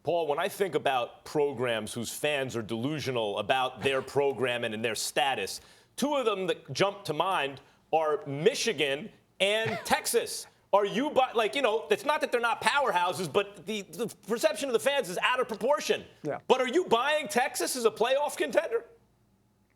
Paul, when I think about programs whose fans are delusional about their program and their status, two of them that jump to mind are Michigan and Texas. Are you, it's not that they're not powerhouses, but the perception of the fans is out of proportion. Yeah. But are you buying Texas as a playoff contender?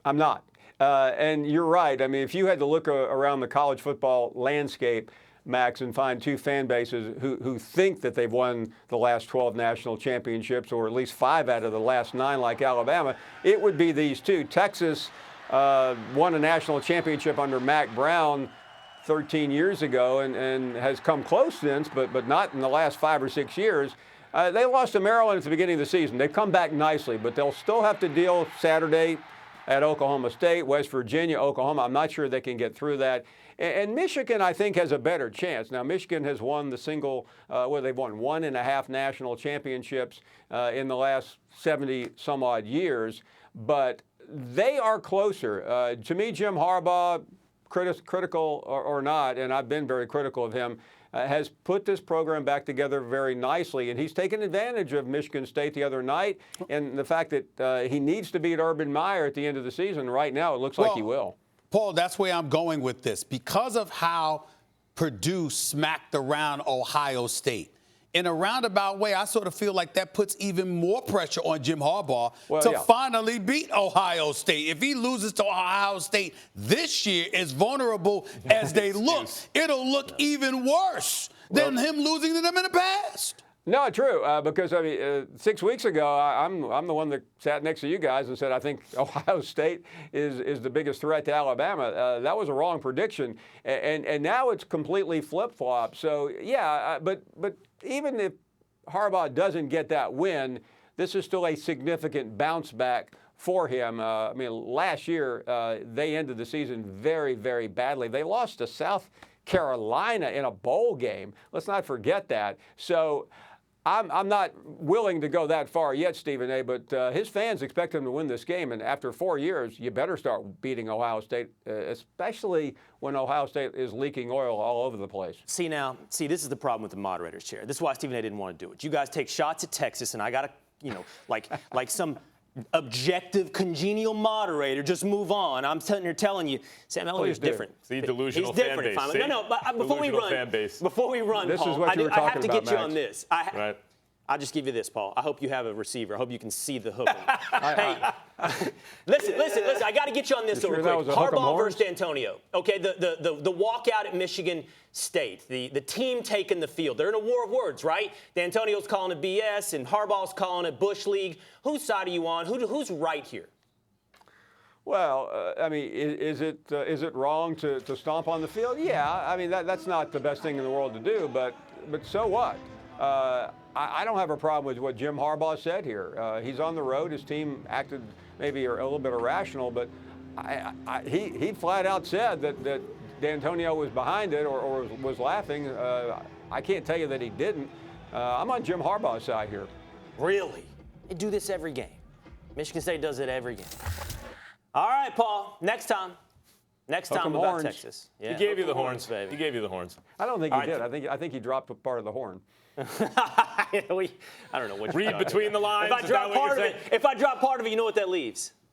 I'm not. And you're right. I mean, if you had to look around the college football landscape, Max, and find two fan bases who think that they've won the last 12 national championships, or at least 5 out of the last 9 like Alabama, it would be these two. Texas won a national championship under Mack Brown 13 years ago and has come close since, but not in the last 5 or 6 years. They lost to Maryland at the beginning of the season. They've come back nicely, but they'll still have to deal Saturday at Oklahoma State, West Virginia, Oklahoma. I'm not sure they can get through that. And Michigan, I think, has a better chance. Now, Michigan has won they've won 1.5 national championships in the last 70-some-odd years, but they are closer. To me, Jim Harbaugh, critical or not, and I've been very critical of him, has put this program back together very nicely, and he's taken advantage of Michigan State the other night and the fact that he needs to beat Urban Meyer at the end of the season. Right now, it looks like he will. Paul, that's where I'm going with this. Because of how Purdue smacked around Ohio State, in a roundabout way, I sort of feel like that puts even more pressure on Jim Harbaugh to finally beat Ohio State. If he loses to Ohio State this year, as vulnerable as they look, it'll look even worse than him losing to them in the past. No, true, because, 6 weeks ago, I'm the one that sat next to you guys and said I think Ohio State is the biggest threat to Alabama. That was a wrong prediction, and now it's completely flip-flopped. So, yeah, but even if Harbaugh doesn't get that win, this is still a significant bounce back for him. Last year, they ended the season very, very badly. They lost to South Carolina in a bowl game. Let's not forget that. So I'm not willing to go that far yet, Stephen A., but his fans expect him to win this game. And after 4 years, you better start beating Ohio State, especially when Ohio State is leaking oil all over the place. See, this is the problem with the moderator's chair. This is why Stephen A. didn't want to do it. You guys take shots at Texas, and I got to, like some objective, congenial moderator, just move on. I'm telling you, Sam Elliott's different. See, delusional He's different. fan base. No, but before we run, this Paul, is what you were I have talking to about, get you Max. on this. Right. I'll just give you this, Paul. I hope you have a receiver. I hope you can see the hook. Hey, listen. I got to get you on this real quick. Harbaugh versus D'Antonio. Okay, the walkout at Michigan State. The team taking the field. They're in a war of words, right? D'Antonio's calling it BS, and Harbaugh's calling it Bush League. Whose side are you on? Who's right here? Well, is it wrong to stomp on the field? Yeah, that's not the best thing in the world to do, but so what? I don't have a problem with what Jim Harbaugh said here. He's on the road. His team acted maybe a little bit irrational, but he flat out said that D'Antonio was behind it or was laughing. I can't tell you that he didn't. I'm on Jim Harbaugh's side here. Really? They do this every game. Michigan State does it every game. All right, Paul. Next time about Texas. Yeah, he gave you the horns, baby. He gave you the horns. I don't think he did. I think he dropped a part of the horn. I don't know what. Read between the lines. If I drop part of it, you know what that leaves?